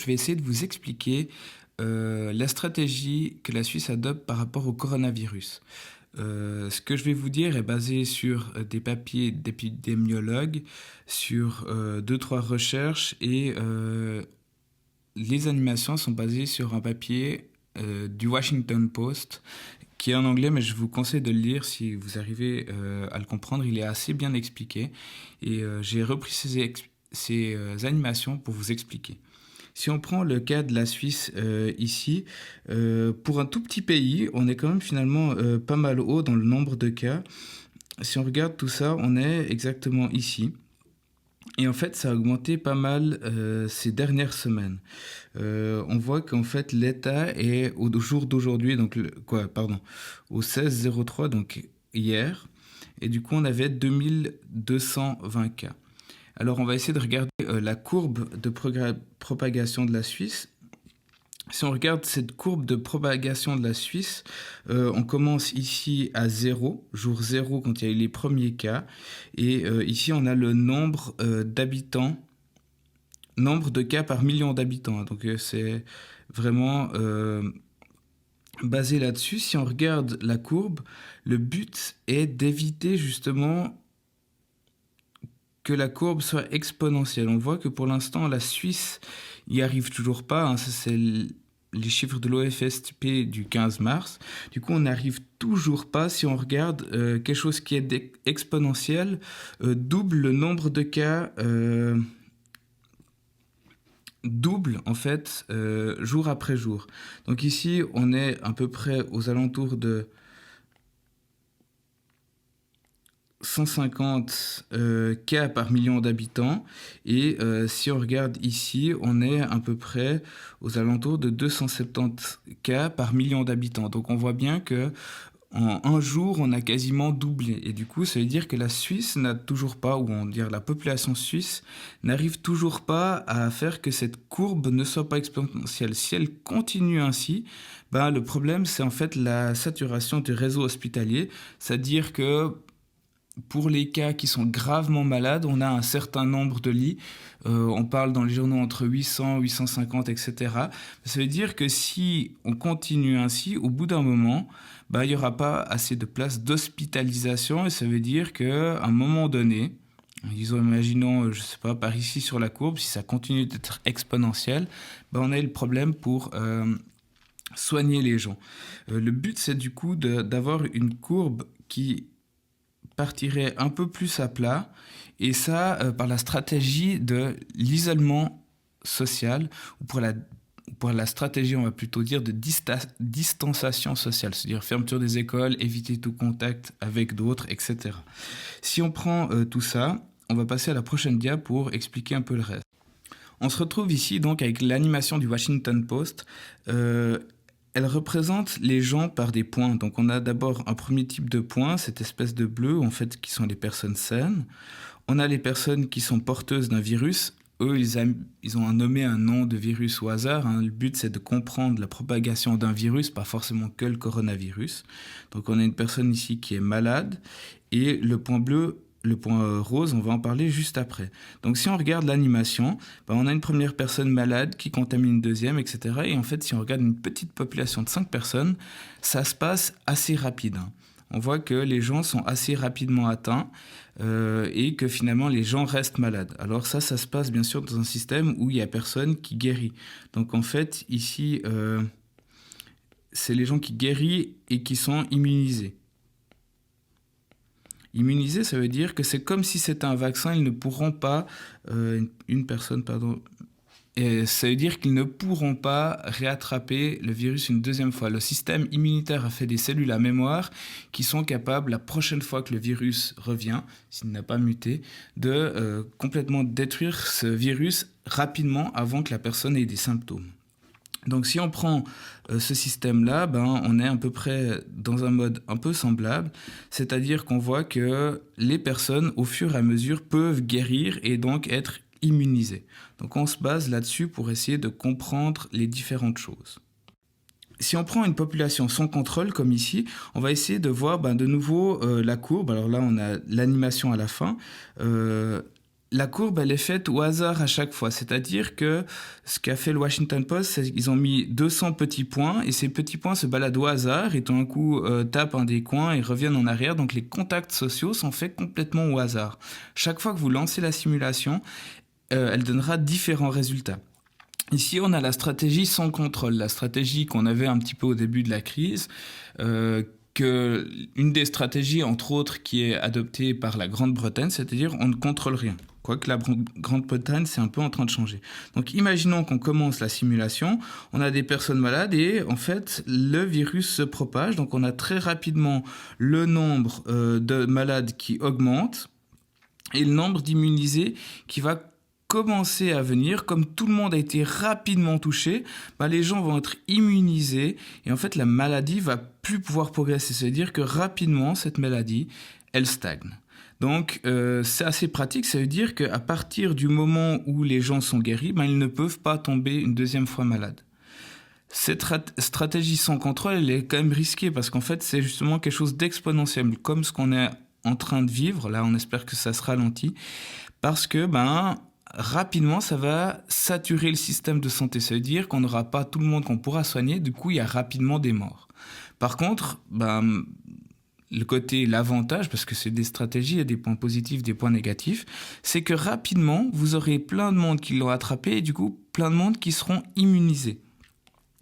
je vais essayer de vous expliquer la stratégie que la Suisse adopte par rapport au coronavirus. Ce que je vais vous dire est basé sur des papiers d'épidémiologues, sur deux, trois recherches et les animations sont basées sur un papier du Washington Post qui est en anglais, mais je vous conseille de le lire si vous arrivez à le comprendre. Il est assez bien expliqué et j'ai repris ces animations pour vous expliquer. Si on prend le cas de la Suisse ici, pour un tout petit pays, on est quand même finalement pas mal haut dans le nombre de cas. Si on regarde tout ça, on est exactement ici. Et en fait, ça a augmenté pas mal ces dernières semaines. On voit qu'en fait, l'État est au jour d'aujourd'hui, donc au 16-03, donc hier. Et du coup, on avait 2220 cas. Alors, on va essayer de regarder la courbe de propagation de la Suisse. Si on regarde cette courbe de propagation de la Suisse, on commence ici à 0, jour 0 quand il y a eu les premiers cas. Et ici, on a le nombre d'habitants, nombre de cas par million d'habitants. Donc, c'est vraiment basé là-dessus. Si on regarde la courbe, le but est d'éviter justement que la courbe soit exponentielle. On voit que pour l'instant, la Suisse n'y arrive toujours pas. Hein. Ça, c'est les chiffres de l'OFSP du 15 mars. Du coup, on n'arrive toujours pas, si on regarde quelque chose qui est exponentiel, double le nombre de cas, double en fait, jour après jour. Donc ici, on est à peu près aux alentours de 150 cas par million d'habitants et si on regarde ici, on est à peu près aux alentours de 270 cas par million d'habitants. Donc on voit bien que en un jour, on a quasiment doublé. Et du coup, ça veut dire que la Suisse n'a toujours pas, ou on va dire la population suisse, n'arrive toujours pas à faire que cette courbe ne soit pas exponentielle. Si elle continue ainsi, ben, le problème, c'est en fait la saturation du réseau hospitalier. C'est-à-dire que pour les cas qui sont gravement malades, on a un certain nombre de lits. On parle dans les journaux entre 800, 850, etc. Ça veut dire que si on continue ainsi, au bout d'un moment, il n'y aura pas assez de places d'hospitalisation. Et ça veut dire qu'à un moment donné, imaginons, je sais pas, par ici sur la courbe, si ça continue d'être exponentiel, on a le problème pour soigner les gens. Le but, c'est du coup d'avoir une courbe qui partirait un peu plus à plat, et ça par la stratégie de l'isolement social, ou pour la stratégie, on va plutôt dire, de distanciation sociale, c'est-à-dire fermeture des écoles, éviter tout contact avec d'autres, etc. Si on prend tout ça, on va passer à la prochaine dia pour expliquer un peu le reste. On se retrouve ici donc avec l'animation du Washington Post. Elle représente les gens par des points. Donc on a d'abord un premier type de point, cette espèce de bleu, en fait, qui sont les personnes saines. On a les personnes qui sont porteuses d'un virus. Eux, ils ont nommé un nom de virus au hasard. Hein. Le but, c'est de comprendre la propagation d'un virus, pas forcément que le coronavirus. Donc on a une personne ici qui est malade. Et le point bleu, le point rose, on va en parler juste après. Donc si on regarde l'animation, on a une première personne malade qui contamine une deuxième, etc. Et en fait, si on regarde une petite population de 5 personnes, ça se passe assez rapide. Hein. On voit que les gens sont assez rapidement atteints et que finalement les gens restent malades. Alors ça se passe bien sûr dans un système où il n'y a personne qui guérit. Donc en fait, ici, c'est les gens qui guérissent et qui sont immunisés. Immunisés, ça veut dire que c'est comme si c'était un vaccin, ils ne pourront pas, et ça veut dire qu'ils ne pourront pas réattraper le virus une deuxième fois. Le système immunitaire a fait des cellules à mémoire qui sont capables, la prochaine fois que le virus revient, s'il n'a pas muté, de complètement détruire ce virus rapidement avant que la personne ait des symptômes. Donc si on prend ce système-là, on est à peu près dans un mode un peu semblable, c'est-à-dire qu'on voit que les personnes, au fur et à mesure, peuvent guérir et donc être immunisées. Donc on se base là-dessus pour essayer de comprendre les différentes choses. Si on prend une population sans contrôle, comme ici, on va essayer de voir de nouveau la courbe. Alors là, on a l'animation à la fin. la courbe, elle est faite au hasard à chaque fois. C'est-à-dire que ce qu'a fait le Washington Post, c'est qu'ils ont mis 200 petits points et ces petits points se baladent au hasard et tout d'un coup tapent un des coins et reviennent en arrière. Donc les contacts sociaux sont faits complètement au hasard. Chaque fois que vous lancez la simulation, elle donnera différents résultats. Ici, on a la stratégie sans contrôle, la stratégie qu'on avait un petit peu au début de la crise, une des stratégies, entre autres, qui est adoptée par la Grande-Bretagne, c'est-à-dire on ne contrôle rien. Quoique la Grande-Bretagne, c'est un peu en train de changer. Donc imaginons qu'on commence la simulation, on a des personnes malades et en fait, le virus se propage. Donc on a très rapidement le nombre de malades qui augmente et le nombre d'immunisés qui va commencer à venir. Comme tout le monde a été rapidement touché, les gens vont être immunisés et en fait la maladie va plus pouvoir progresser. C'est-à-dire que rapidement cette maladie, elle stagne. Donc c'est assez pratique, ça veut dire qu'à partir du moment où les gens sont guéris, ils ne peuvent pas tomber une deuxième fois malades. Cette stratégie sans contrôle, elle est quand même risquée parce qu'en fait c'est justement quelque chose d'exponentiel, comme ce qu'on est en train de vivre. Là on espère que ça se ralentit parce que rapidement, ça va saturer le système de santé. Ça veut dire qu'on n'aura pas tout le monde qu'on pourra soigner. Du coup, il y a rapidement des morts. Par contre, l'avantage, parce que c'est des stratégies, il y a des points positifs, des points négatifs, c'est que rapidement, vous aurez plein de monde qui l'ont attrapé et du coup, plein de monde qui seront immunisés.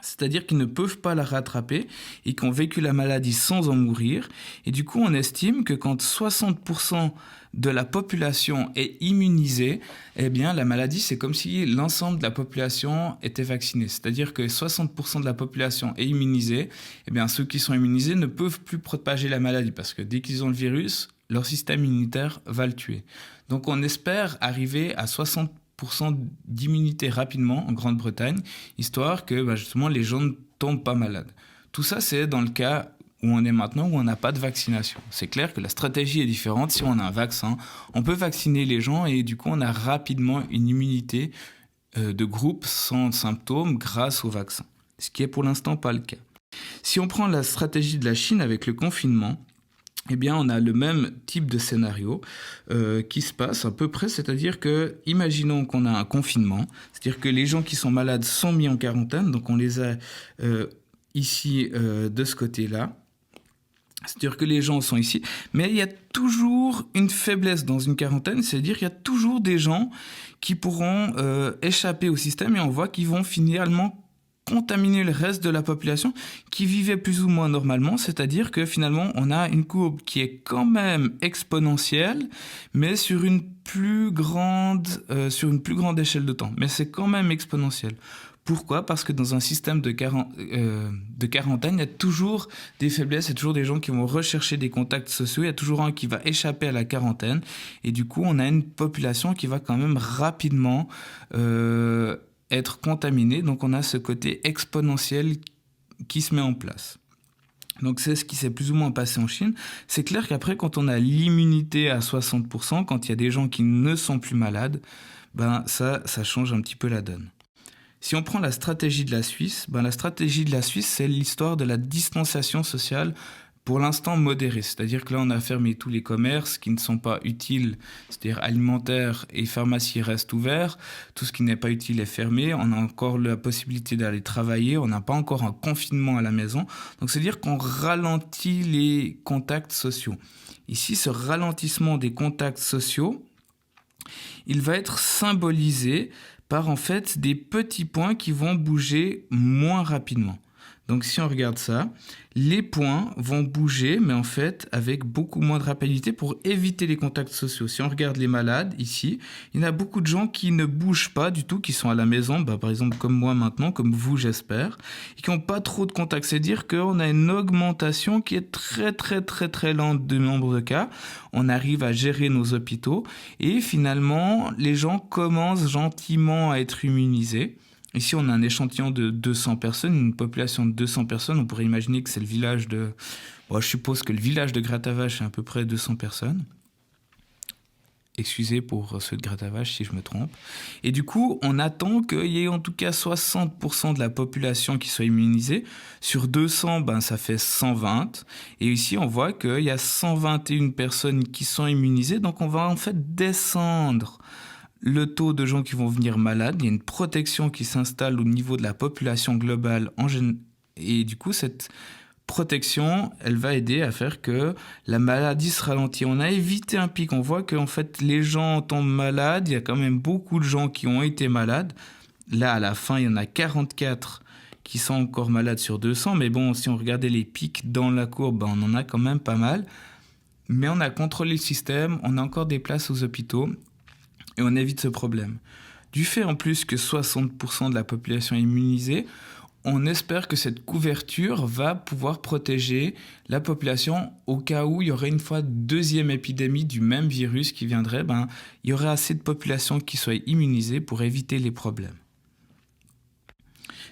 C'est-à-dire qu'ils ne peuvent pas la rattraper et qui ont vécu la maladie sans en mourir. Et du coup, on estime que quand 60% de la population est immunisée, eh bien, la maladie, c'est comme si l'ensemble de la population était vaccinée. C'est-à-dire que 60% de la population est immunisée. Eh bien, ceux qui sont immunisés ne peuvent plus propager la maladie parce que dès qu'ils ont le virus, leur système immunitaire va le tuer. Donc, on espère arriver à 60% d'immunité rapidement en Grande-Bretagne, histoire que justement les gens ne tombent pas malades. Tout ça, c'est dans le cas où on est maintenant, où on n'a pas de vaccination. C'est clair que la stratégie est différente. Si on a un vaccin, on peut vacciner les gens et du coup, on a rapidement une immunité de groupe sans symptômes grâce au vaccin, ce qui est pour l'instant pas le cas. Si on prend la stratégie de la Chine avec le confinement, eh bien, on a le même type de scénario qui se passe à peu près, c'est-à-dire que, imaginons qu'on a un confinement, c'est-à-dire que les gens qui sont malades sont mis en quarantaine, donc on les a ici de ce côté-là, c'est-à-dire que les gens sont ici, mais il y a toujours une faiblesse dans une quarantaine, c'est-à-dire qu'il y a toujours des gens qui pourront échapper au système et on voit qu'ils vont finalement contaminer le reste de la population qui vivait plus ou moins normalement, c'est-à-dire que finalement on a une courbe qui est quand même exponentielle, mais sur une plus grande échelle de temps. Mais c'est quand même exponentiel. Pourquoi ? Parce que dans un système de quarantaine, il y a toujours des faiblesses, il y a toujours des gens qui vont rechercher des contacts sociaux, il y a toujours un qui va échapper à la quarantaine, et du coup on a une population qui va quand même rapidement être contaminée, donc on a ce côté exponentiel qui se met en place. Donc c'est ce qui s'est plus ou moins passé en Chine. C'est clair qu'après, quand on a l'immunité à 60%, quand il y a des gens qui ne sont plus malades, ça change un petit peu la donne. Si on prend la stratégie de la Suisse, la stratégie de la Suisse, c'est l'histoire de la distanciation sociale pour l'instant modérée. C'est-à-dire que là, on a fermé tous les commerces qui ne sont pas utiles, c'est-à-dire alimentaires et pharmacies restent ouverts. Tout ce qui n'est pas utile est fermé. On a encore la possibilité d'aller travailler. On n'a pas encore un confinement à la maison. Donc, c'est-à-dire qu'on ralentit les contacts sociaux. Ici, ce ralentissement des contacts sociaux, il va être symbolisé par en fait des petits points qui vont bouger moins rapidement. Donc si on regarde ça, les points vont bouger, mais en fait avec beaucoup moins de rapidité pour éviter les contacts sociaux. Si on regarde les malades ici, il y en a beaucoup de gens qui ne bougent pas du tout, qui sont à la maison, par exemple comme moi maintenant, comme vous j'espère, et qui n'ont pas trop de contacts. C'est-à-dire qu'on a une augmentation qui est très très très très lente du nombre de cas. On arrive à gérer nos hôpitaux et finalement les gens commencent gentiment à être immunisés. Ici, on a un échantillon de 200 personnes, une population de 200 personnes. On pourrait imaginer que c'est le village de... je suppose que le village de Gratavach est à peu près 200 personnes. Excusez pour ce gratavage si je me trompe. Et du coup, on attend qu'il y ait en tout cas 60% de la population qui soit immunisée. Sur 200, ça fait 120. Et ici, on voit qu'il y a 121 personnes qui sont immunisées. Donc, on va en fait descendre le taux de gens qui vont venir malades. Il y a une protection qui s'installe au niveau de la population globale en général. Et du coup, cette protection, elle va aider à faire que la maladie se ralentit. On a évité un pic. On voit qu'en fait, les gens tombent malades. Il y a quand même beaucoup de gens qui ont été malades. Là, à la fin, il y en a 44 qui sont encore malades sur 200. Mais bon, si on regardait les pics dans la courbe, on en a quand même pas mal. Mais on a contrôlé le système. On a encore des places aux hôpitaux. Et on évite ce problème. Du fait en plus que 60% de la population est immunisée, on espère que cette couverture va pouvoir protéger la population au cas où il y aurait une fois deuxième épidémie du même virus qui viendrait. Il y aurait assez de population qui soit immunisée pour éviter les problèmes.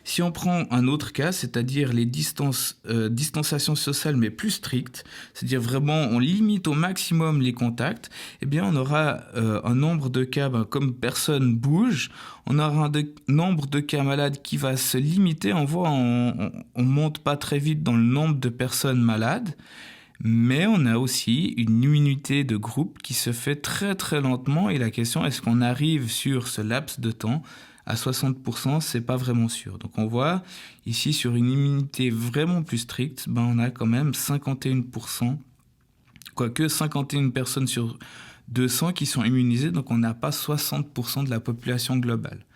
Si on prend un autre cas, c'est-à-dire les distanciations sociales mais plus strictes, c'est-à-dire vraiment on limite au maximum les contacts, eh bien on aura un nombre de cas, comme personne bouge, on aura un nombre de cas malades qui va se limiter. On voit, on monte pas très vite dans le nombre de personnes malades, mais on a aussi une immunité de groupe qui se fait très très lentement. Et la question, est-ce qu'on arrive sur ce laps de temps à 60%, c'est pas vraiment sûr. Donc on voit ici sur une immunité vraiment plus stricte, on a quand même 51%, quoique 51 personnes sur 200 qui sont immunisées, donc on n'a pas 60% de la population globale.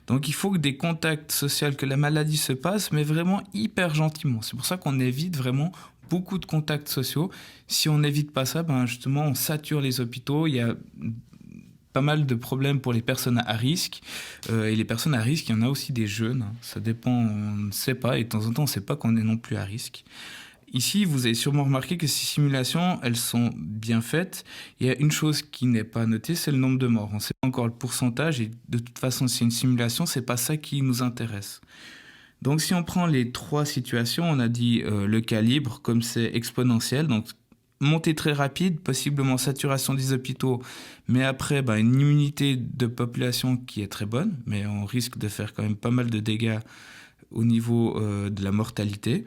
Donc il faut que des contacts sociaux, que la maladie se passe, mais vraiment hyper gentiment. C'est pour ça qu'on évite vraiment beaucoup de contacts sociaux. Si on n'évite pas ça, justement on sature les hôpitaux, il y a pas mal de problèmes pour les personnes à risque. Et les personnes à risque, il y en a aussi des jeunes. Ça dépend, on ne sait pas. Et de temps en temps, on ne sait pas qu'on est non plus à risque. Ici, vous avez sûrement remarqué que ces simulations, elles sont bien faites. Il y a une chose qui n'est pas notée, c'est le nombre de morts. On ne sait pas encore le pourcentage. Et de toute façon, c'est une simulation, ce n'est pas ça qui nous intéresse. Donc, si on prend les trois situations, on a dit le calibre, comme c'est exponentiel. Donc, montée très rapide, possiblement saturation des hôpitaux, mais après une immunité de population qui est très bonne, mais on risque de faire quand même pas mal de dégâts au niveau de la mortalité.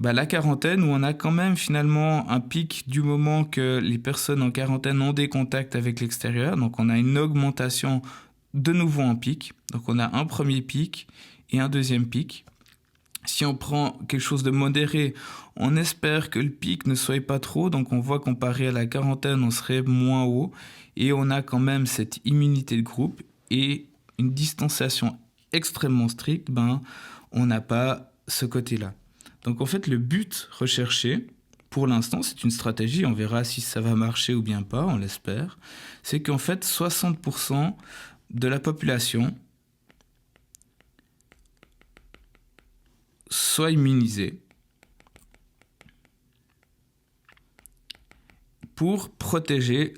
La quarantaine, où on a quand même finalement un pic du moment que les personnes en quarantaine ont des contacts avec l'extérieur, donc on a une augmentation de nouveau en pic, donc on a un premier pic et un deuxième pic. Si on prend quelque chose de modéré, on espère que le pic ne soit pas trop. Donc on voit comparé à la quarantaine, on serait moins haut. Et on a quand même cette immunité de groupe et une distanciation extrêmement stricte. On n'a pas ce côté-là. Donc en fait, le but recherché, pour l'instant, c'est une stratégie. On verra si ça va marcher ou bien pas, on l'espère. C'est qu'en fait, 60% de la population soit immunisé pour protéger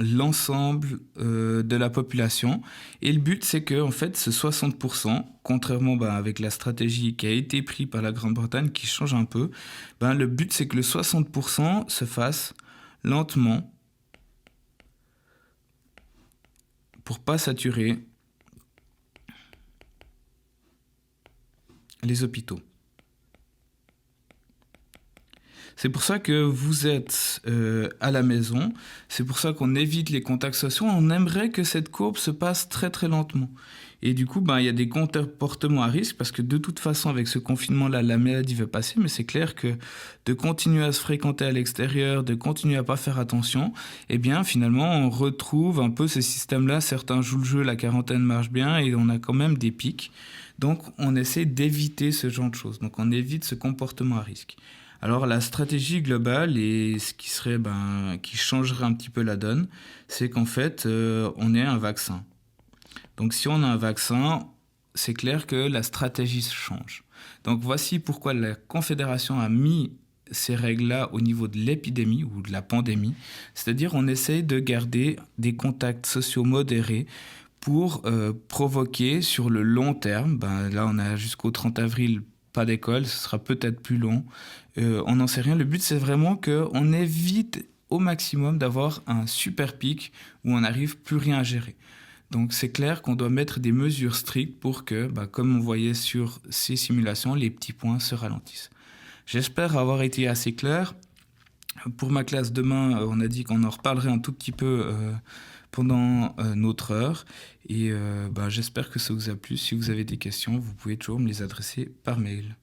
l'ensemble de la population. Et le but, c'est que en fait, ce 60%, contrairement avec la stratégie qui a été prise par la Grande-Bretagne, qui change un peu, le but, c'est que le 60% se fasse lentement pour pas saturer les hôpitaux. C'est pour ça que vous êtes à la maison, c'est pour ça qu'on évite les contacts sociaux. On aimerait que cette courbe se passe très très lentement. Et du coup, il y a des comportements à risque parce que de toute façon, avec ce confinement-là, la maladie va passer. Mais c'est clair que de continuer à se fréquenter à l'extérieur, de continuer à pas faire attention, finalement, on retrouve un peu ce système-là. Certains jouent le jeu, la quarantaine marche bien et on a quand même des pics. Donc, on essaie d'éviter ce genre de choses. Donc, on évite ce comportement à risque. Alors, la stratégie globale et ce qui serait, qui changerait un petit peu la donne, c'est qu'en fait, on ait un vaccin. Donc, si on a un vaccin, c'est clair que la stratégie change. Donc, voici pourquoi la Confédération a mis ces règles-là au niveau de l'épidémie ou de la pandémie. C'est-à-dire, on essaye de garder des contacts sociaux modérés pour provoquer sur le long terme, là on a jusqu'au 30 avril pas d'école, ce sera peut-être plus long, on n'en sait rien. Le but c'est vraiment qu'on évite au maximum d'avoir un super pic où on n'arrive plus rien à gérer. Donc c'est clair qu'on doit mettre des mesures strictes pour que, comme on voyait sur ces simulations, les petits points se ralentissent. J'espère avoir été assez clair. Pour ma classe demain, on a dit qu'on en reparlerait un tout petit peu pendant notre heure. Et j'espère que ça vous a plu. Si vous avez des questions, vous pouvez toujours me les adresser par mail.